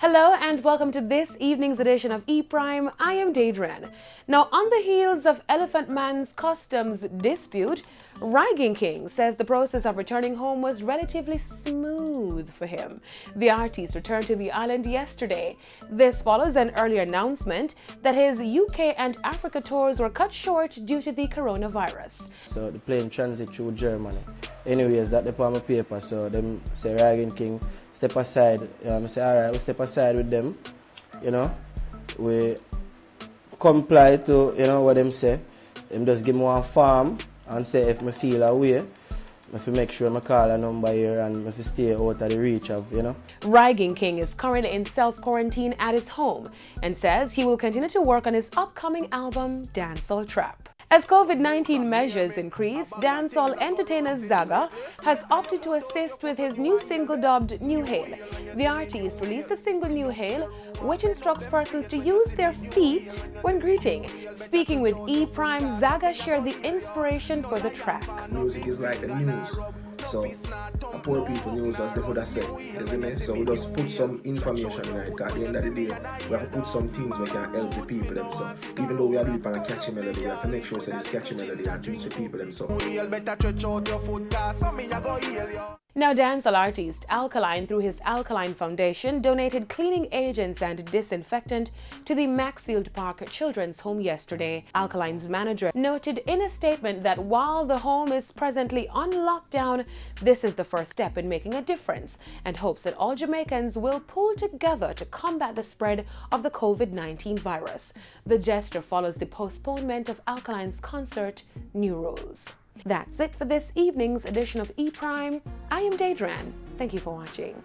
Hello and welcome to this evening's edition of E-Prime. I am Daedran. Now, on the heels of Elephant Man's customs dispute, Rygin King says the process of returning home was relatively smooth for him. The artist returned to the island yesterday. This follows an earlier announcement that his UK and Africa tours were cut short due to the coronavirus. So the plane transit through Germany. Anyways, that they on my paper, so them say Rygin King step aside. I say alright, we step aside with them. We comply to what them say. Them just give me one form and say if me feel a way, if I make sure I call a number here and if I stay out of the reach of, Rygin King is currently in self-quarantine at his home and says he will continue to work on his upcoming album, Dancehall Trap. As COVID-19 measures increase, dancehall entertainer Zaga has opted to assist with his new single dubbed New Hail. The artist released the single New Hail, which instructs persons to use their feet when greeting. Speaking with E-Prime, Zaga shared the inspiration for the track. Music is like the news. So, poor people news as they would have said, isn't it? So we just put some information in it, because at the end of the day, we have to put some things that can help the people themselves. Even though we are doing it on a catchy melody, we have to make sure that this catchy melody and teach the people themselves. Now, dancehall artist Alkaline, through his Alkaline Foundation, donated cleaning agents and disinfectant to the Maxfield Park Children's Home yesterday. Alkaline's manager noted in a statement that while the home is presently on lockdown, this is the first step in making a difference and hopes that all Jamaicans will pull together to combat the spread of the COVID-19 virus. The gesture follows the postponement of Alkaline's concert, New Rules. That's it for this evening's edition of E-Prime. I am Daedran. Thank you for watching.